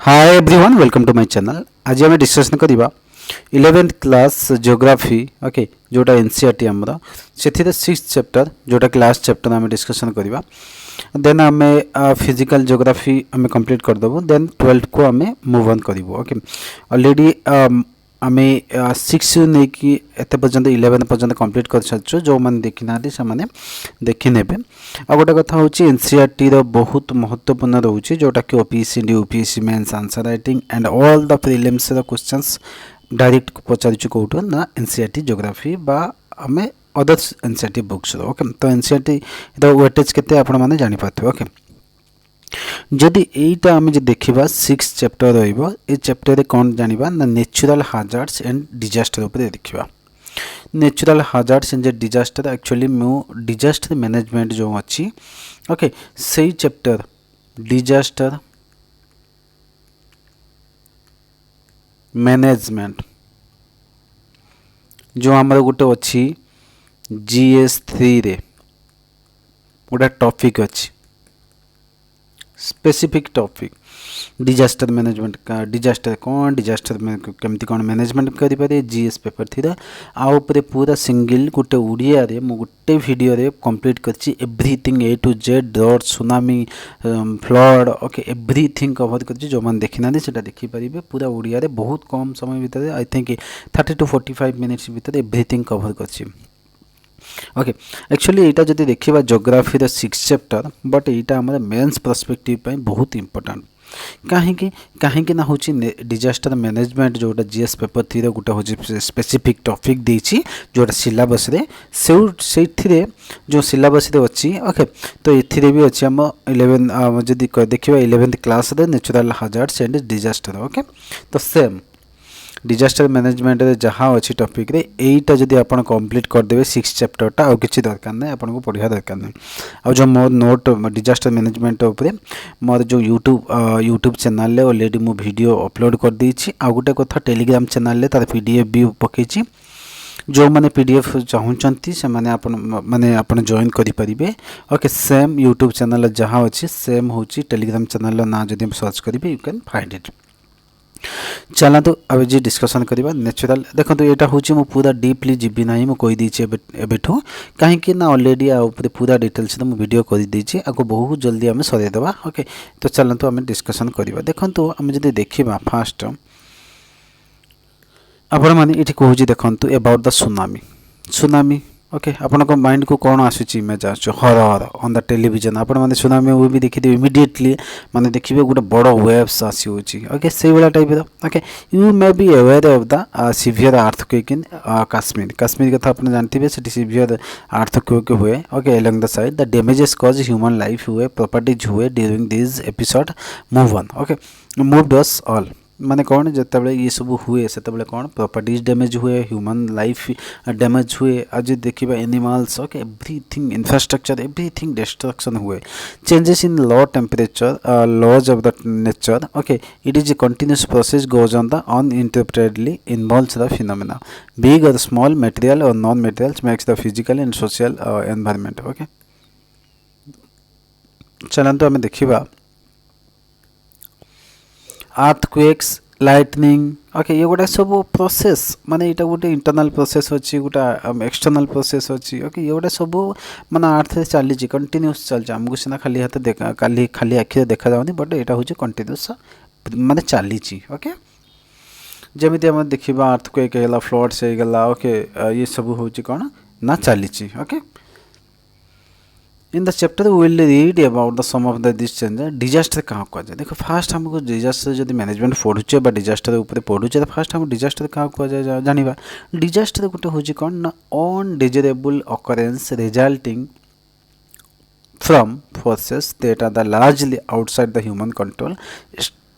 Hi everyone welcome to my channel. आज आम discussion करवा 11th क्लास जियोग्राफी ओके जोटा एनसीईआरटी आमर से 6th चैप्टर जोटा कि लास्ट चैप्टर आम डिस्कसन करवा। देन आम फिजिकल जियोग्राफी आम कंप्लीट करदेबू। देन 12th को आम मूव ऑन करूँ। ओके ऑलरेडी आम 6 नहीं कि एत पर्यंत 11 पर्यंत कंप्लीट कर सारी जो मैंने देखी ना से देखी ने। आ गोटे कथा हूँ एनसीईआरटी बहुत महत्वपूर्ण रोचे जोटा कि OPSC UPSC mains answer writing and all the prelims questions direct पचारूँ कौटू ना एनसीईआरटी जियोग्राफी बा आम अदर्स एनसीईआरटी बुक्स। ओके तो एनसीईआरटी वेटेज केते आपण माने जानि पाथो। ओके जदि एटा आम देखा 6 चैप्टर रे चैप्टर रे कौन जानिबा ना नेचुरल हाजार्ड्स एंड डिजास्टर उपर देखा। नेचुरल हाजार्ड्स एंड डिजास्टर एक्चुअली मु डिजास्टर मैनेजमेंट जो अच्छी ओके से चैप्टर डिजास्टर मैनेजमेंट जो आमर गोटे अच्छी जीएस3 रे गोटे टॉपिक अच्छी स्पेसिफिक टॉपिक डिजास्टर मैनेजमेंट का डिजास्टर कौन डिजास्टर केमती कौन मैनेजमेंट करें जीएस पेपर थी आउे पूरा सिंगल गोटे उड़िया मु गोटे वीडियो रे कंप्लीट करछि everything A to Z drought tsunami flood okay everything cover करछि। जो मैंने देखी ना से देखिपारे पूरा उड़िया रे बहुत कम समय भितर आई थिंक 30 to 45 मिनिट्स भितर एवरीथिंग कवर करछि। ओके एक्चुअली यहाँ जब देखा जियोग्राफी 6 चैप्टर बट यहाँ आम मेन्स पर्सपेक्टिव बहुत इंपोर्टेंट कहीं ना हूँ डिजास्टर मैनेजमेंट जोटा जीएस पेपर 3 गोटे हूँ स्पेसिफिक टॉपिक देछि जोटा सिलेबस रे से जो सिलेबस रे अच्छी। ओके तो ये भी अच्छी आम 11 जदि देखा 11th क्लास रे नेचुरल हाजार्ड्स एंड डिजास्टर। ओके तो सेम डिजास्टर मैनेजमेंट रे जहाँ अच्छी टॉपिक रे एटा जदि आप कंप्लीट करदेवे 6 चैप्टरटा आउ किसी दरकार नहीं आपको पढ़ा दरकार नहीं। आ जो मोर नोट डिजास्टर मैनेजमेंट उपरे मोर जो यूट्यूब चैनल रे ऑलरेडी मु वीडियो अपलोड कर देछि। आ गोटे कथा टेलीग्राम चैनल रे तार पीडीएफ भी पकेछि जो मैंने पीडीएफ चाहूँगी से माने आपन जॉइन करें। ओके सेम यूट्यूब चैनल जहाँ अच्छी सेम हूँ टेलीग्राम चैनल ना जब सर्च करेंगे यू कैन फाइंड इट। चलतु अब जी डिस्कसन करवा नेचुरल देखो यहाँ हूँ पूरा डीपली जीवी ना मुझे एबेठू कहीं ऑलरेडी पूरा डिटेल्स मुझे वीडियो कर देछि आपको बहुत जल्दी आम सरेदेवा। ओके तो चलतु आम डिस्कसन करवा। देखो आम जब देखा फास्ट आपण मैंने ये कहूँ देखो एबाउट द सुनामी। ओके आपण माइंड को कौन आसूची इमेज आस हरर ऑन द टेलीविजन आपण मैंने सुनामी मूवी देखिए इमिडिएटली माने देखिए गोटे बड़ वेव्स आसूची। ओके से भाया type okay you may be aware of the severe earthquake in Kashmir कथा आप जानते से सीवियर अर्थक्वेक हुए। Okay along the side the damages cause human life हुए प्रॉपर्टीज हुए during this episode move on. Okay moved us all माने कौन जिते ये सब हुए से कौन प्रॉपर्टीज डैमेज हुए ह्यूमन लाइफ डैमेज हुए आज देखा animals. Okay everything infrastructure everything destruction हुए changes in low temperature laws of the nature. Okay it is a continuous process goes on the uninterruptedly involves the phenomena big और small material और non materials makes the physical and social environment. Okay चलते आम देखा earthquakes lightning. Okay ये गोटे सब process माने यहाँ गोटे इंटरनल प्रोसेस अच्छी गोटे एक्सटर्नल प्रोसेस अच्छी। ओके ये गोटे सब माने अर्थ रे चली कंटिन्यूस चलছে आमको सीना खाली हाथ देखा खाली आखिरे देखा जाऊनी बट यहाँ हूँ कंटिन्यूस माने चली। ओके जमी आम देखा अर्थक्वेक है फ्लड्स होगा। ओके ये सब हूँ कौन ना चली। Okay in the chapter we will read about the some of the this changes disaster क्या कहुए। देखो फास्ट हमको डिजास्टर जब मैनेजमेंट पढ़ुचे डिजास्टर उपर पढ़ुचे तो फास्ट हम डिजास्टर क्या कहुए जाना। डिजास्टर गोटे हूँ कौन ना undesirable occurrence resulting from forces that are the largely outside the human control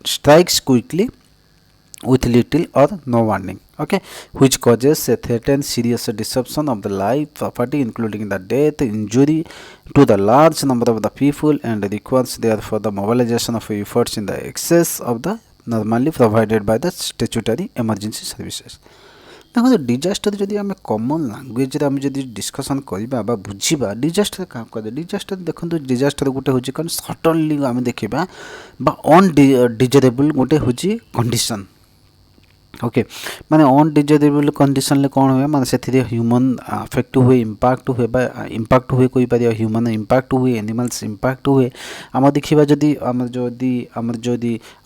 strikes quickly with little or no warning. Okay which causes a threatened serious disruption of the life property including the death injury to the large number of the people and requires therefore the mobilization of efforts in the excess of the normally provided by the statutory emergency services। देखो disaster जदि आम कमन language आम जब discussion करवा बुझा disaster क्या कह disaster देखो डिजास्टर गोटे हूँ कौन सडनली आम देखा अनडिजरेबल गोटे हूँ कंडीशन ओके माने अनडिजरेबल कंडीशन कौन हुए माने से ह्यूमन अफेक्ट हुए इम्पैक्ट हुए कोई पार ह्यूमन इम्पैक्ट हुए एनिमल्स इम्पैक्ट हुए आम देखा जदि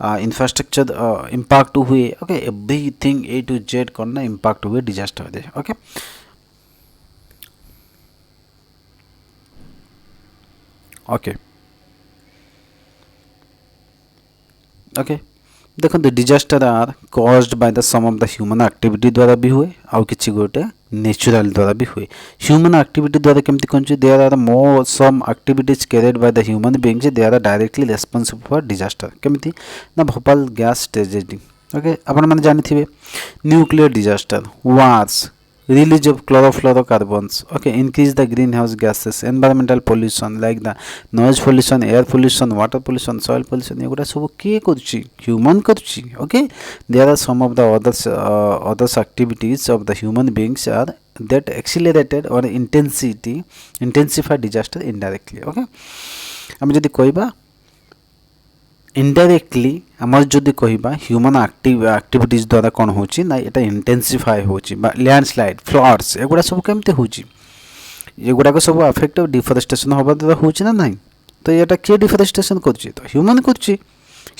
इंफ्रास्ट्रक्चर इम्पैक्ट हुए okay everything A to Z कौन ना इम्पैक्ट हुए डिजास्टर दे ओके ओके ओके देखो disaster are caused by the some of the human activity द्वारा भी हुए आउ किछि गोटे नेचुरल द्वारा भी हुए ह्यूमन एक्टिविटी द्वारा केमती कहूँ there are more some activities carried by the human beings they are directly responsible for disaster केमती ना भोपाल गैस ट्रेजेडी ओके आपण माने जानिथिबे nuclear disaster wars release of chlorofluorocarbons okay increase the greenhouse gases environmental pollution like the noise pollution air pollution water pollution soil pollution एगुड़ा सब किए करुच्ची human करुच्ची okay there are some of the others activities of the human beings are that accelerated or intensify disaster indirectly okay हम जदि कहबा indirectly आमर जदि कहबा human activities द्वारा कौन होची ना एटा इंटेंसिफाई होची बा लैंडस्लाइड फ्लड्स एगुड़ा सब केमते होची एगुड़ा सब अफेक्ट डिफरेस्टेशन होबा द्वारा होची ना नहीं तो एटा के डिफरेस्टेशन करची तो ह्यूमन करची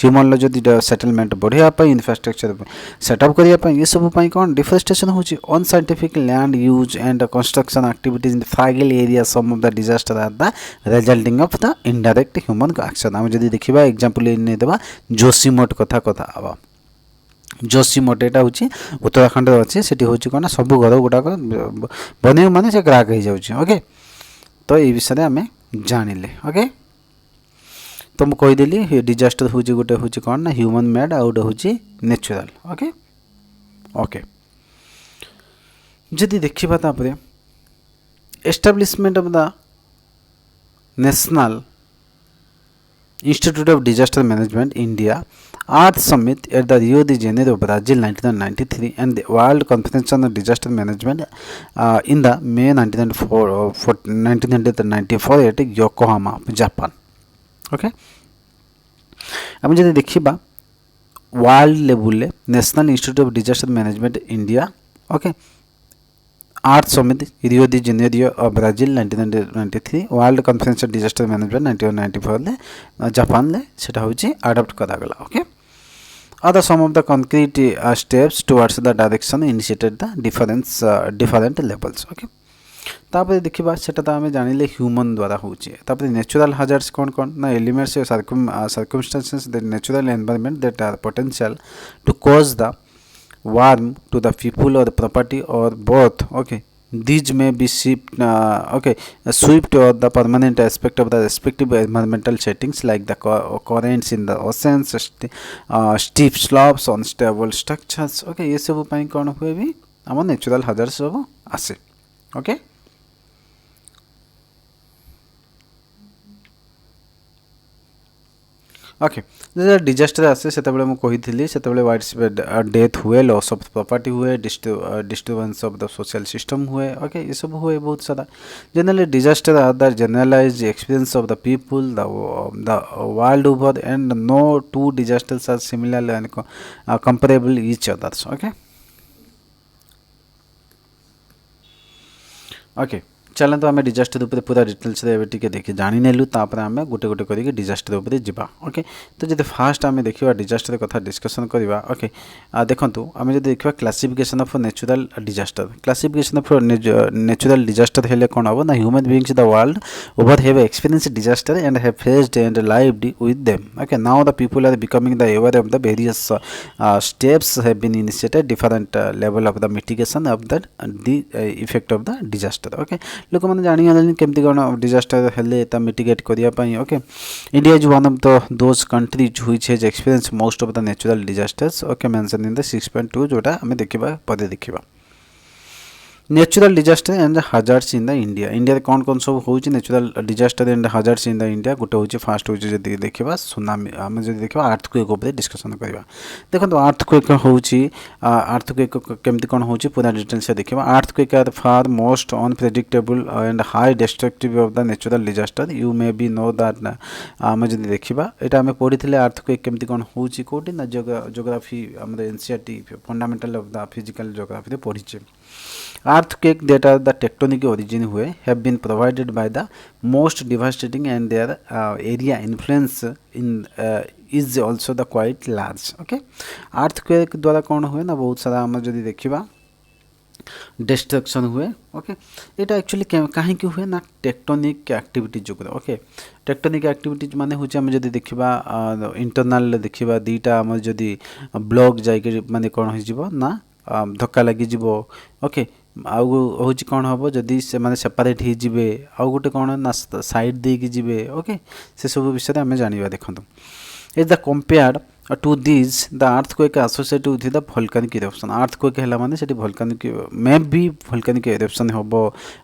ह्यूमन जदि सेटलमेंट बढ़िया इंफ्रास्ट्रक्चर सेटअप करने ये सब कौन डिफरेस्टेशन होची unscientific land use and construction activities in fragile area some of the disaster are the resulting of the indirect human action आम जब देखा एग्जांपल नहीं देवा जोशीमठ कथा आवा जोशीमठ यहाँ हूँ उत्तराखंड अच्छे से हूँ कौन सब घर गुड़ाक बन माने से क्राक हो जाए ओके तो ये विषय आम जानिले ओके तो मुझे कहीदेली डिजास्टर हूँ गोटे हूँ कौन ना ह्यूमन मेड आ गोटे हूँ नेचुरल ओके ओके जदि देखा तापर establishment of the national institute of disaster management India earth summit at the Rio de Janeiro Brazil 1993 and the world conference on disaster management in the May 1994 at Yokohama Japan okay आम जब देखा world level national institute of disaster management India okay earth summit Rio de Janeiro Brazil 1993 world conference on disaster management 1994 Japan ले सेटा होची adopt करागला okay other some of the concrete steps towards the direction initiated the different levels okay तापर देखा सेटा तो आम जानिले human द्वारा होची नेचुरल हाजार्ड्स कौन कौन ना elements circumstances the natural environment that are potential to cause the harm to the people or property or both okay these may be swept or the permanent aspect of the respective environmental settings like the currents in the oceans steep slopes unstable structures okay ये सब पाई कौन हुए भी आम natural hazard सब आसे okay okay जब disaster आसे से मुझे से वाइड स्प्रेड डेथ हुए लॉस ऑफ प्रॉपर्टी हुए disturbance of the social system हुए ओके ये सब हुए बहुत सारा generally disaster are the generalized experience of the people the world over and no two disasters are similar and comparable each others okay okay चलते um disaster उपर पूरा details टे देखिए जानी नेलु तापर आम गोटे गोटे करके डिजास्टर उपर जावा ओके तो जब फास्ट आम देखा डिजास्टर कथा डिस्कसन करवा ओके देखूँ आम जब देखा classification of natural disaster classification of natural disaster हेले कौन हम ना human beings the world over have experience disaster and have faced and lived with them okay now the people are becoming the aware of the various steps have been initiated different level of the mitigation of the effect of the disaster okay लोक मैंने जानी केमती कौन disaster हेल्ले mitigate करने okay India is one of the those countries which has experience most of the natural disasters okay mention in the 6.2 जोटा आम देखा पर देखा natural disaster and hazards in the India India कौन कौन सब हो natural disaster and hazards in the India गोटे हूँ फास्ट हूँ जब देखा सुनामी आम जब देखा अर्थक्वेक उपर डिस्कसन करवा देखो अर्थक्वेक हूँ अर्थक्वेक केमती कौन हो पूरा डिटेल्स देखा earthquake are far most unpredictable and high destructive of the natural disaster you may be know that um जब देखा यहाँ आम पढ़ी अर्थक्वेक केमती कौन हो कौटी ना जोग्राफी आम NCERT fundamental of the physical geography पढ़ीचे earthquake that are the tectonic origin हुए have been provided by the most devastating and their area influence in is also the quite large okay earthquake द्वारा कौन हुए ना बहुत सारा आम जब देखा डिस्ट्रक्शन हुए ओके यहाँ एक्चुअली कहीं हुए ना टेक्टोनिक एक्टिविटी जो ओके टेक्टोनिक एक्टिविटी माने हूँ आम जब देखा इंटरनाल देखा दीटा आम जदि ब्लॉक जाइए माने कौन हो ना धक्का लगी ओके आउ हूँ कौन हम जदि से माने सेपरेट हो आउ गोटे कौन ना साइड देकी जी ओके से सब विषय आम जाना देखो is the compared to this the earthquake associated with the volcanic eruption earthquake है माने सेठी volcanic may be volcanic eruption हम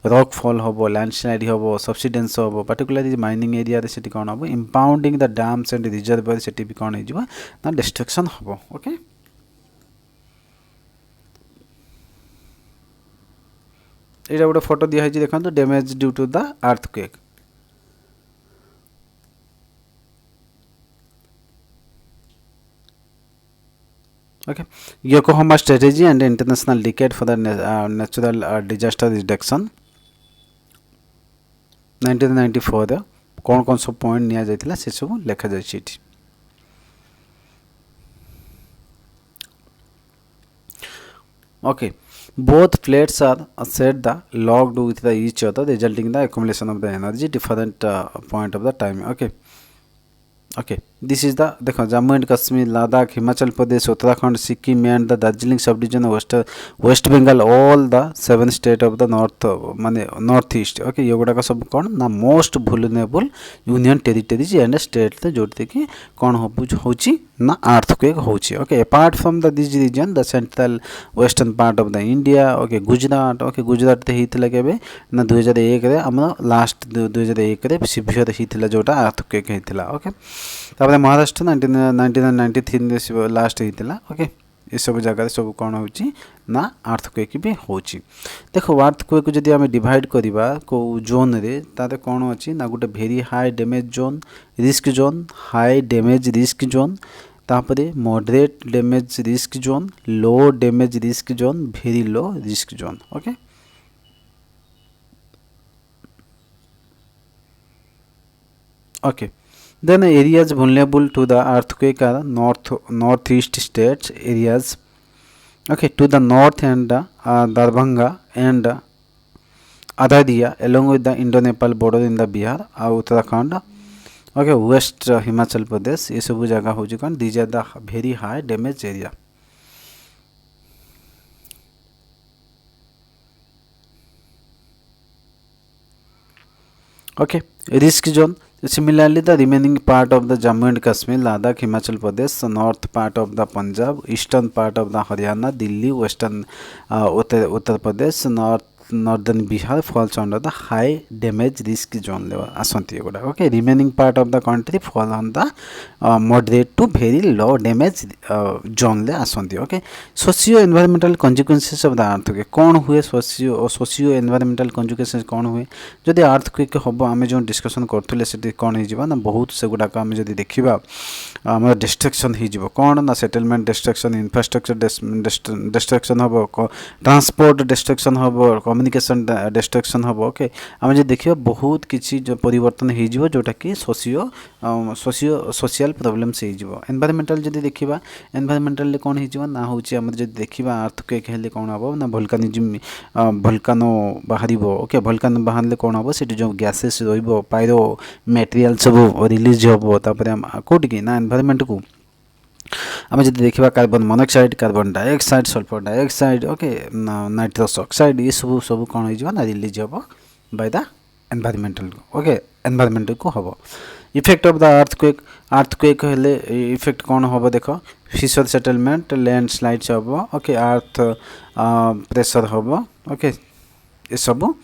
रॉक फॉल हम लैंडस्लाइड हम सब्सिडेंस हम पर्टिकुलरली माइनिंग एरिया रे सेठी कौन हम impounding the dams and reservoir सेठी भी कौन हो ना डिस्ट्रक्शन हम ओके यहाँ गोटे फोटो दिखाई देखो damage due to the earthquake okay Yokohama strategy and international decade for the natural disaster reduction 1994 कौन कौन सब पॉइंट निया जाइथिला से सब लिखा जाइछि okay both plates are set the locked with the each other resulting in the accumulation of the energy different point of the time okay this is the देखो Jammu and Kashmir Ladakh Himachal Pradesh Uttarakhand Sikkim and the Darjeeling subdivision West Bengal all the 7 state of the north माने north east okay ये गुडा सब कौन ना most vulnerable union territories and state जोड़ते कि कौन होची ना अर्थक्वेक होची okay apart from the this region the central western part of the India okay Gujarat हेइतिला केबे ना 2001 रे हमर लास्ट 2001 रे सिवियर हेइतिला जोटा अर्थक्वेक हेइतिला ओके तापर महाराष्ट्र 1993 लास्ट होता ओके ये सब जगह सब कौन हो ना अर्थक्वेक भी हो देखो अर्थक्वेक जदि आम डिवाइड करवा को जोन रे ताते कौन अच्छी ना गोटे very high damage zone risk zone high damage risk zone तापरे moderate damage risk zone low damage risk zone very low risk zone okay okay then areas vulnerable to the earthquake are northeast states areas okay to the north and Darbhanga and Adhadia along with the Indo-Nepal border in the Bihar Uttarakhand okay west Himachal Pradesh ये सब जगह हो कौन these are the very high damage area okay risk zone similarly the remaining part of the Jammu and Kashmir Ladakh Himachal Pradesh north part of the Punjab eastern part of the Haryana Delhi western Uttar Pradesh northern Bihar falls under the high damage risk zone level asanti goda okay remaining part of the country fall on the moderate to very low damage zone le asanti okay socio environmental consequences of the earthquake कौन हुए socio environmental consequences कौन हुए जदि earthquake हम आम जो discussion करथुले से कौन हो ना बहुत से गुड़ाक आम जदि देखा आम डिस्ट्रक्शन हो कौन ना सेटलमेंट डिस्ट्रक्शन इंफ्रास्ट्रक्चर डिस्ट्रक्शन हम ट्रांसपोर्ट डिस्ट्रक्शन हम कम्युनिकेशन डिस्ट्रक्शन हम ओके आम जो देखा बहुत किसी जो परिवर्तन हो जोटा कि सोशल प्रॉब्लम्स हो एनवायरमेंटल जदि देखा एनवायरमेंटल कौन हो ना हूँ आम जो देखा अर्थक्वेक हेले कौन हम ना वोल्कानिज्म वोल्कानो बाहर ओके वोल्कानो बाहर कौन हम से जो गैसेस पायरो मटेरियल सब रिलीज हम तापर कौटी कि ना एनवायरमेंट को आम जब देखा carbon monoxide carbon dioxide sulphur dioxide okay nitrous oxide ये सब सब कौन हो ना रिलीज हम by the environmental okay environment को हम इफेक्ट ऑफ द अर्थक्वेक हेले इफेक्ट कौन हम देख फिशर सेटलमेंट लैंडस्लाइड्स हम ओके अर्थ प्रेशर हम ओके ये सब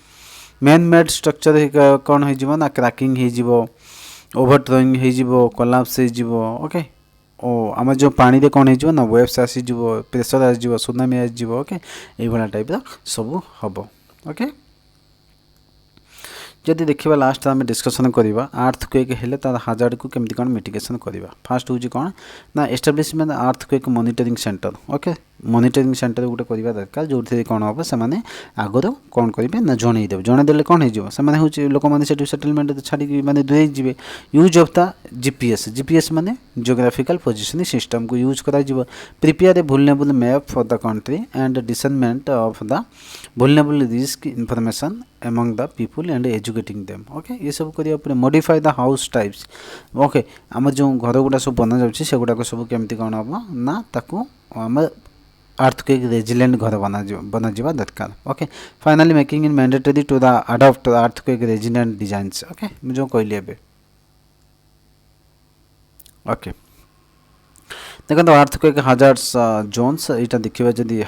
मैन मेड स्ट्रक्चर कौन हो ना क्रैकिंग हो ओवरथ्रोइंग हो कोलाप्स हो ओके ओ आम जो पानी कौन हो ना वेव्स आसीज प्रेशर आसो सुनामी आसो ओके ये टाइप सब हम ओके जदि देखा लास्ट आम डिस्कसन करवा अर्थक्वेक हेले तार हाजार्ड को केमती कौन मिटिगेशन करवा फास्ट हूँ कौन ना establishment earthquake monitoring centre okay monitoring centre गोटे करवा दरकार जो कौन हम से आगर कौन करेंगे ना जनईदेवे जनईदे कौन हो लोक मैंने सेटलमेंट छाड़ी मैंने दूरे जी यूज ऑफ द जीपीएस माने जियोग्राफिकल पोजिशनिंग सिस्टम को यूज करा prepare a vulnerable map for the country and discernment of the vulnerable risk information among the people and educating them ओके ये सब करिया modify the house types okay आम जो घर गुड़ा सब बना जाउछि से गुड़ा सब केमती कौन हम ना ताकू आम अर्थक्वेक रेजिलेंट घर बना जावा दरकार okay finally making in mandatory to the adopt earthquake resilient designs okay जो कहली एबे ओके देखो अर्थक्वेक हाजार्ड्स जोन्स यहाँ देखा जदि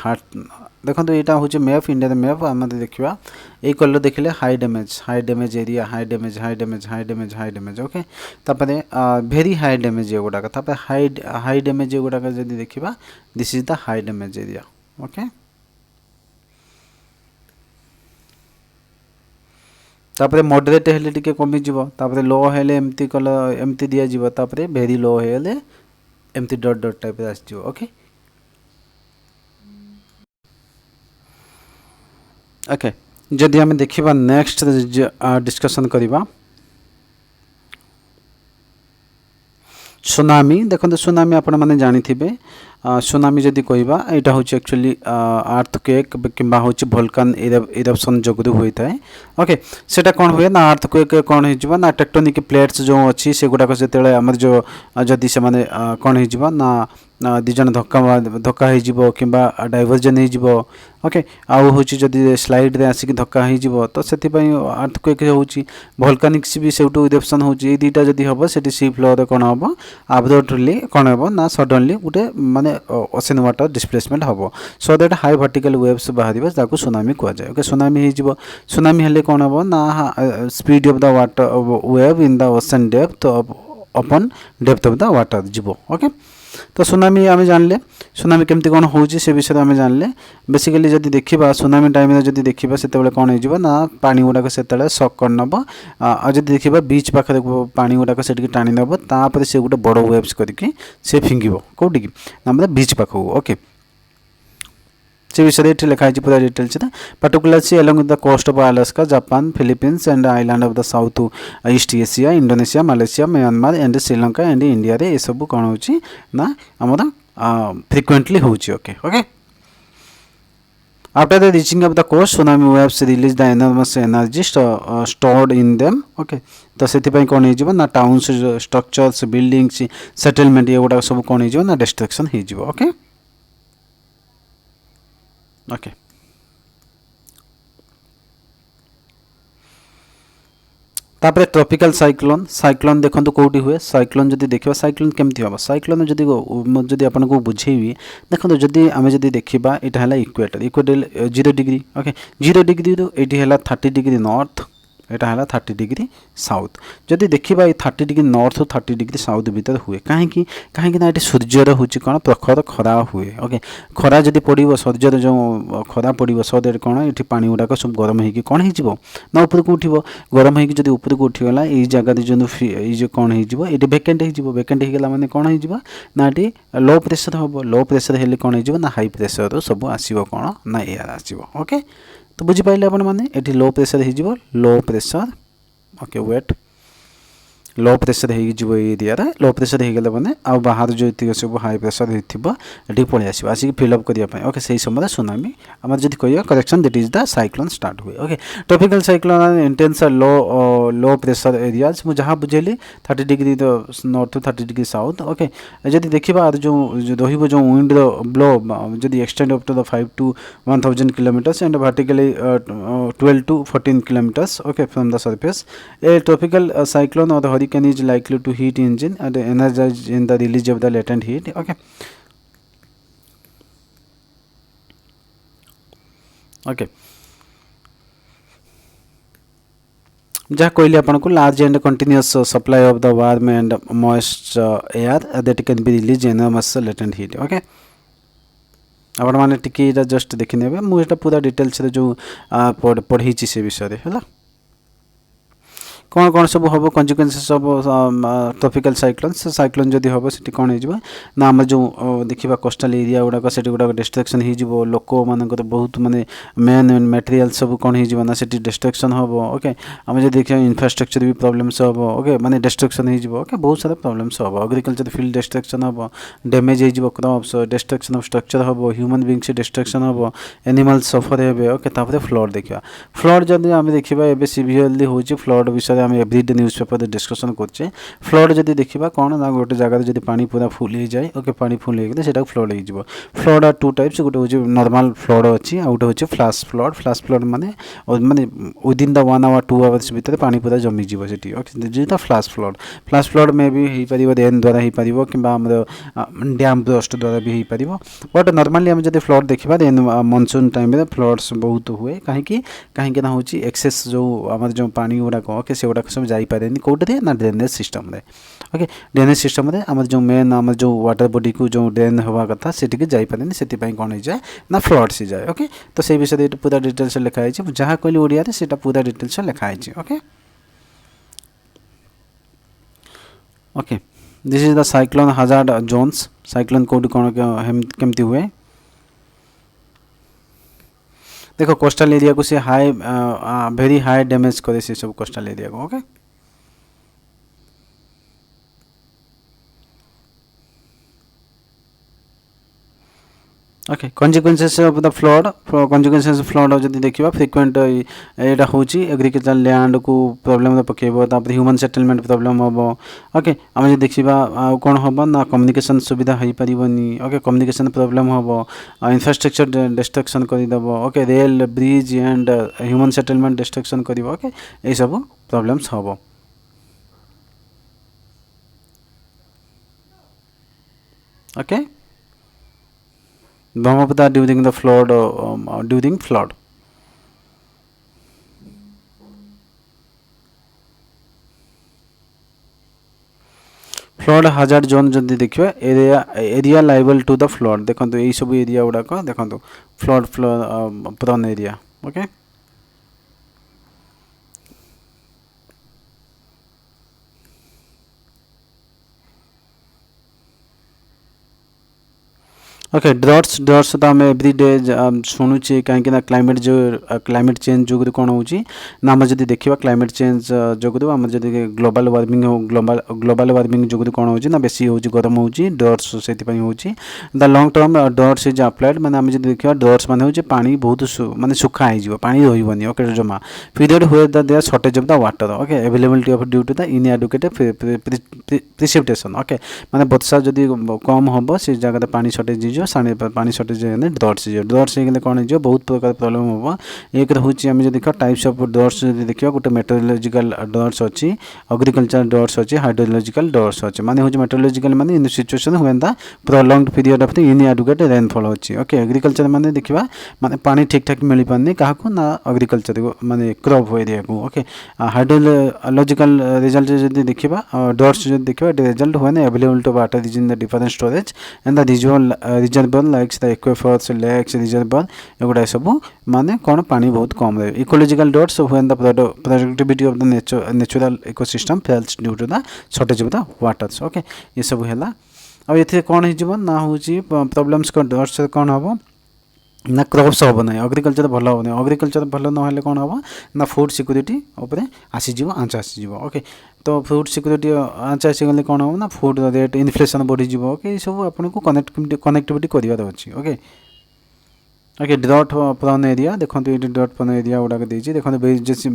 देखो यहाँ हूँ मैप इंडिया मैप आम देखा ये कलर देखिले high damage area high damage okay तापर भेरी हाई डैमेज ये गुड़ाक हाई डैमेज ये गुड़ाक जब देखा this is the high damage area okay तापर मॉडरेट हेले टिके कमिजिवो तापर लो हेले एमती कलर एमती दिया जिवो तापर भेरी लो हेले एमती डॉट डॉट टाइप आसजिवो ओके ओके जदि आम देखा नेक्स्ट डिस्कसन करवा सुनामी देखो सुनामी आपण मैंने जानी सुनामी जदि कहवा यहाँ हूँ एक्चुअली अर्थक्वेक किंबा हूँ वोल्कान इरप्शन जो होता है ओके सेटा कौन हुए ना अर्थक्वेक कौन हो ना टेक्टोनिक प्लेट्स जो अच्छी से गुड़ाक जो आम जो जदि से माने कौन हो ना दी जन धक्का हो कि डाइवर्जन हो ओके आउ हूँ जदि स्लाइड रे आसिक धक्का हो तो से अर्थक्वेक हो वोल्कानिक्स भी से इरप्शन हो दुईटा जदि हम से सी फ्लोर कौन हम आब्रोटली कौन हम ना सडनली गोटे माने ओशन वाटर डिस्प्लेसमेंट हम so that high vertical waves बाहर सुनामी कहुए ओके सुनामी हो सुनामी हेले कौन हम ना speed of the water wave in the ocean depth upon depth of the water जीवो ओके तो सुनामी आम जानले सुनामी केमती कौन हो विषय आम जानले बेसिकली जब देखा सुनामी टाइम जब देखा से कौन हो ना पानी गुड़ाक से सक कर नब जब देखा बीच पाखे पानी गुड़ाक से टाणी नब तापर से गोटे बड़ वेव्स करके से फिंगिब कौटी ना बीच पाख ओके से विषय ये लिखाई पूरा details particularly along the coast of Alaska, Japan, Philippines and island of the South East Asia, Indonesia, Malaysia, Myanmar and Sri Lanka and India रे ये सब कौन हो ना आमर फ्रिक्वेंटली होची okay okay After the reaching of the coast, tsunami waves release the enormous energy stored in them. Okay, तो से कौन हो ना टाउन्स स्ट्रक्चर्स बिल्डिंग्स सेटलमेंट ये गुड़ा सब कौन हो ना डिस्ट्रक्शन हो ओके ओके तापर ट्रॉपिकल साइक्लोन देखो कौटी हुए साइक्लोन जदि देखा साइक्लोन केमती हम साइक्लोन जदि आपन को बुझेबी देखो जदि आम जदि देखा यहाँ है इक्वेटर 0 डिग्री ओके 0 डिग्री ये है 30 डिग्री नॉर्थ यहाँ है 30 डिग्री साउथ जदि देखा ये 30 डिग्री नॉर्थ 30 डिग्री साउथ भीतर हुए कहीं ना ये सूर्यर हूँ कौन प्रखर खरा हुए ओके खरा जदि पड़ो सूर्यर जो खरा पड़ो सो दैट कौन ये पानी गुड़ाक सब गरम हो कौन हो ना उपरक उठो गरम हो उपरक उठीगला ये जगह जो कौन हो वेकेंट वेकेंट होगा मैंने कौन हो ना ये लो प्रेशर हम लो प्रेशर हेल्ले कौन हो ना हाई प्रेशर सब आसो कौन ना एयर आसो ओके तो बुझीपारे आपण मैंने ये लो प्रेशर हो low pressure okay wait low pressure हो एरिया लो प्रेशर होगला मैंने आ बाहर जो सब हाई प्रेशर होती पलि आस आसिक फिलअप करने ओके से समय सुनामी आम जब कह correction that is the cyclone start हुए okay tropical cyclone intense low pressure areas मुझे जहाँ बुझेली 30 degree north 30 degree south okay जब देखा जो रो जो विंड ब्लो जब extend up to the 5 to 1000 kilometres and vertically 12 to 14 kilometres okay from the surface a tropical cyclone और hurricane is likely to heat engine and energize in the release of the latent heat okay okay जहाँ कहली आपको large and continuous supply of the warm and moist air that can be release enormous latent heat okay आपण मैंने टिके just देखने मुझे पूरा details जो पढ़ी से विषय है कौन कौन सब हम कन्सिक्वेंसेस ऑफ ट्रॉपिकल साइक्लोन जदि हम से कौन हो ना आम जो देखा कोस्टल एरिया गुड़ाक से गुड़ाक डिस्ट्रक्शन हो लोक मानकर बहुत माने मेन मटेरियल सब कौन हो से डिस्ट्रक्शन हम ओके आम जो देखा इंफ्रास्ट्रक्चर भी प्रॉब्लम्स हम ओके माने डिस्ट्रक्शन हो ओके बहुत सारा प्रॉब्लम्स हम एग्रीकल्चर फील्ड डिस्ट्रक्शन हम डैमेज हो क्रॉप्स डिस्ट्रक्शन ऑफ स्ट्रक्चर हम ह्यूमन बीइंग्स डिस्ट्रक्शन हम एनिमल्स सफर हे ओके तापर फ्लड देखा फ्लड जब आम देखा एवं सीवियरली हो फ्लड विषय आम एवरीडे न्यूज पेपर डिस्कसन करचे फ्लड जब देखा कौन ना गोटे जगह जब पानी पूरा फुल हो जाए ओके पानी फुल होगले से फ्लड हो फ्लड आर टू टाइप्स गोटे हूँ नॉर्मल फ्लड अच्छी आ गोटे हूँ फ्लाश फ्लड माने माने विदिन द 1 आवर 2 आवर्स भितर पानी पूरा जमीजी से जो फ्लाश फ्लड में भी हो पार रेन द्वारा हो पार कि डैम ब्रस्ट द्वारा भी हो पार बट नॉर्मली आम जब फ्लड देखा रेन मनसून टाइम फ्लड्स बहुत हुए कहीं ना हूँ एक्सेस जो आम जो पानी गुड़ाक ओके से गुड़ाक सब जापे कौटे ना drainage system okay drainage system आम जो मेन आम जो वाटर बॉडी को जो ड्रेन हवा कथा से जापे से कौन हो जाए ना फ्लड्स ही जाए ओके तो से विषय पूरा डिटेल्स लिखाई जहाँ कहली ओडिया से पूरा डिटेल्स लिखाई okay okay this is the cyclone hazard zones cyclone कौट कौन केमती हुए देखो कोस्टल एरिया को से हाई वेरी हाई डैमेज करे से सब कोस्टल एरिया को okay okay consequences of the flood consequences flood जब देखा फ्रिक्वेंट यहाँ हूँ एग्रीकल्चर लैंड को प्रॉब्लम पकेब तापर ह्यूमन सेटलमेंट प्रॉब्लम हम ओके आम जो देखा कौन हम ना कम्युनिकेशन सुविधा हो पारनी ओके कम्युनिकेशन प्रॉब्लम हम इंफ्रास्ट्रक्चर डिस्ट्रक्शन करदेव okay rail bridge and human settlement destruction कर ओके ये सब प्रॉब्लम्स हम okay Brahmaputra during the flood during flood flood hazard zone जब देखिए area liable to the flood देखो यही सब एरिया गुड़ाक देखो flood prone area okay okay droughts तो आम एवरीडे शुणुचे कहीं क्लाइमेट चेंज जो कौन हो आम जब देखा क्लाइमेट चेंज जो आम जब ग्लोबल वार्मिंग हो ग्लोबल वार्मिंग जो कौन हो ना बेसी हो गरम हो ड्रट्स से हो the long term droughts is applied मैंने आम जब देखा ड्रट्स मैंने हो पानी बहुत माने सुखा हो पानी रही ओके जमा पीरियड हुए the shortage of the water okay availability of due to the inadequate precipitation okay माने वर्षा जदि कम हम से जगह पानी शॉर्टेज पानी शॉर्टेज ड्रट्स ड्रट्स हो कौन हो बहुत प्रकार प्रॉब्लम हम एक हूँ आम जो देखा टाइप्स ऑफ ड्रट्स देखा गोटे मेट्रोलॉजिकल ड्रट्स अच्छी एग्रीकल्चर ड्रट्स अच्छी हाइड्रोलॉजिकल ड्रट्स अच्छी माने हूँ मेट्रोलॉजिकल माने इन सिचुएशन हुए prolonged period of the inadequate rainfall अच्छी ओके एग्रीकल्चर माने देखा माने पानी ठीक ठाक मिल पानी क्या ना एग्रीकल्चर माने क्रॉप एरिया को ओके हाइड्रोलॉजिकल रिजल्ट जब देखा ड्रट्स जो देखा रिजल्ट हुए availability of water is in the different storage and the reservoir likes the aquifers lakes reservoir एगुड़ा सब माने कौन पानी बहुत कम रहे ecological droughts when the productivity of the natural ecosystem fails due to the shortage of the waters okay ये सब है अब ये कौन हो ना हूँ प्रॉब्लम्स ड्रट्स कौन हम ना क्रॉप्स हम ना एग्रीकल्चर भल हम एग्रीकल्चर भल ना कौन हम ना फूड सिक्यूरीटी आसीज आंच आसीज ओके तो फूड सिक्यूरीटी आंच आसीगले कौन हम ना फूड रेट इनफ्लेशन बढ़ीज ओके सब आपको कनेक्टिविटी करार अच्छी ओके ओके ड्रट प्रोन एरिया देखो ये ड्रट प्रोन एरिया गुड़ाक देखिए देखो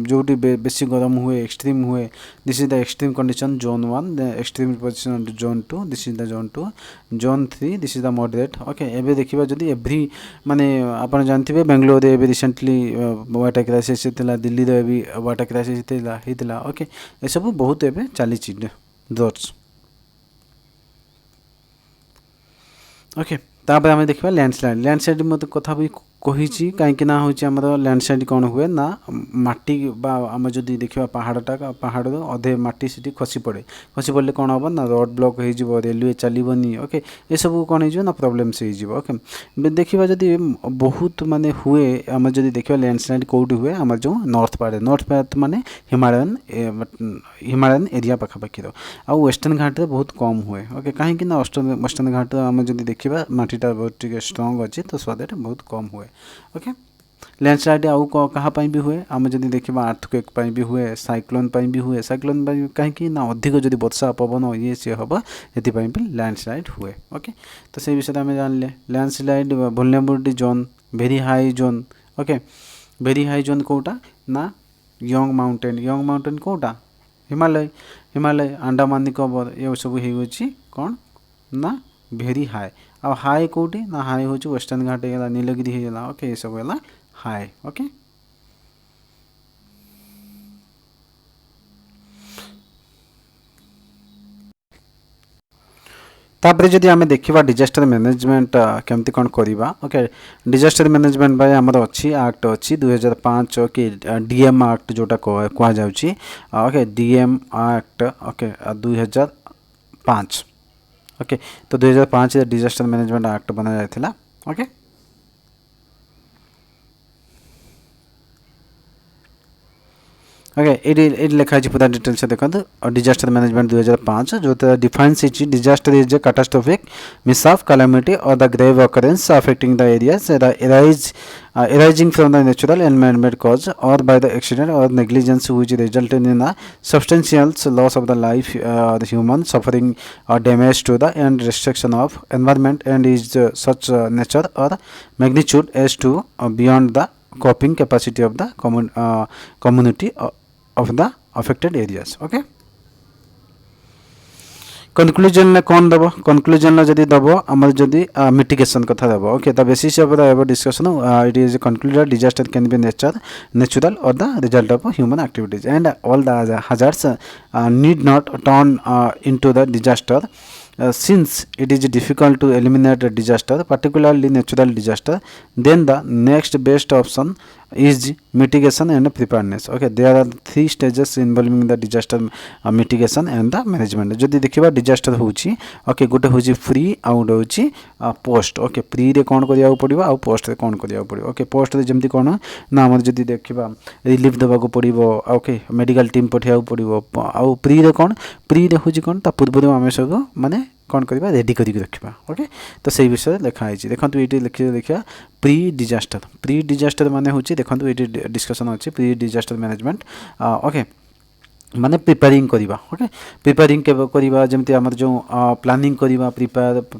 जो बेसी गरम हुए एक्सट्रीम हुए this is the extreme condition zone 1 the extreme position zone 2 this is the zone 2 zone 3 this is the moderate okay एबे देखिबा जदी एवरी माने आपण जानथिबे बेंगलोर रे रिसेंटली वाटर क्राइसिस हितला दिल्ली रे भी वाटर क्राइसिस हितला ओके ए सब बहुत एबे चली छी ड्रट्स ओके तापर आम देखा लैंडस्लाइड मत कथा भी कही कहीं आम लैंडस्लाइड कौन हुए ना माटी बा आम जदि देखा पहाड़टा पहाड़ अधे माटी से खसी पड़े कौन हम ना रोड ब्लॉक हो रेलवे चलनी ओके ये सब कौन हो प्रोब्लेम से ओके देखा जदि बहुत माने हुए आम जदि देखा लैंडस्लाइड कौटी हुए आम जो नॉर्थ पार्ट माने हिमालयन एरिया पाखापाखि आउ वेस्टर्न घाट बहुत कम हुए ओके कहीं वेस्टर्न घाट आम जदि देखा माटीटा बहुत स्ट्रॉन्ग अच्छी तो स्वाद बहुत कम हुए ओके लैंडस्लाइड आउ कहाँ भी हुए आम जब देखा अर्थक्वेक भी हुए साइक्लोन भी हुए साइक्लोन कहीं ना अधिक जब वर्षा पवन ये सी हम ये भी लैंडस्लाइड हुए ओके तो से विषय आम जानले landslide vulnerability zone very high zone okay very high zone कौटा ना यंग माउंटेन कौटा हिमालय अंडमान निकोबर ये सब हो कौन ना भेरी हाई आ हाई कौटी ना हाई हूँ वेस्टर्न घाट होगा नीलगिरी होगा ओके ये सब है हाई ओके तापर जदि आम देखा डिजास्टर मैनेजमेंट केमती कौन करवा ओके डिजास्टर मैनेजमेंट भाई आमर अच्छी एक्ट अच्छी 2005 ओके डीएम एक्ट जोटा कहुच्छी okay DM act okay 2005 okay तो 2005 डिजास्टर मैनेजमेंट एक्ट बना जाता ओके ओके ये लिखाई पूरा डिटेल्स देखो डिजास्टर मैनेजमेंट 2005 जो defines disaster is a catastrophic mishap calamity or the grave occurrence affecting the areas arising from the natural and man-made cause or by the accident or negligence which resulted in a substantial loss of the life the human suffering or damage to the and destruction of environment and is such nature or magnitude as to beyond the coping capacity of the community of the affected areas okay conclusion ने कौन दब conclusion जदि दब आम जदि mitigation कथा दब okay the basis of the discussion it is concluded disaster can be natural or the result of human activities and all the hazards need not turn into the disaster since it is difficult to eliminate a disaster particularly natural disaster then the next best option is mitigation and preparedness okay there are 3 stages involving the disaster mitigation and the management जदि देखिबा disaster होची okay गोटे होची free out होची post okay free रे कोन करिया पड़िबो आ post रे कोन करिया पड़िबो ओके पोस्ट रे जेमति कोन ना हमर जदि देखिबा रिलीफ देबा को पड़िबो ओके मेडिकल टीम पठिया पड़िबो आ फ्री रे होची कोन ता पूर्व आमे सब माने कौन करवा रेडी करके रखा ओके तो से विषय लिखाई देखो ये लिखिए देखा प्री डिजास्टर माने हूँ देखो ये डिस्कसन अच्छी प्री डिजास्टर मैनेजमेंट ओके माने प्रिपेयरिंग करवा ओके प्रिपेयरिंग के करवा जमती आमर जो प्लानिंग करवा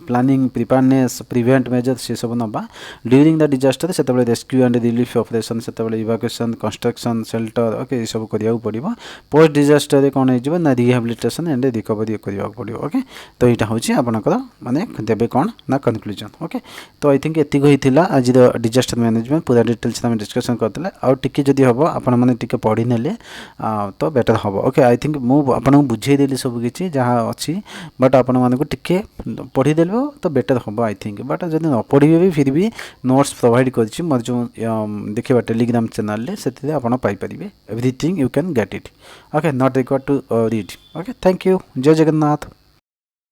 प्लानिंग प्रिपेयरनेस प्रिवेंट मेजर से सब नबा ड्यूरिंग द डिजास्टर से रेस्क्यू एंड रिलीफ ऑपरेशन से इवाकुएशन कंस्ट्रक्शन शेल्टर ओके ये सब करिया पड़ो पोस्ट डिजास्टर कौन हो ना रिहेबिलिटेशन एंड रिकवरी करने पड़ो ओके तो यहाँ हूँ आपंकर माने देवे कौन ना कनक्लूजन ओके तो आई थिंक एतिक होता आज डिजास्टर मैनेजमेंट पूरा डिटेल्स आम डिस्कसन करते आउ टिके जदि हम आपण मैंने टिके पढ़ी नेले तो बेटर हम ओके आई थिंक मुझे आपको बुझेदेली सब किसी जहाँ अच्छी बट आपण मानक टिके पढ़ीदेल तो बेटर हम आई थिंक बट जब न पढ़े भी फिर भी नोट्स प्रोवाइड कर मोर जो देखा टेलीग्राम चैनल से आप पाइपर everything you can get it okay not required to read okay thank you जय जगन्नाथ।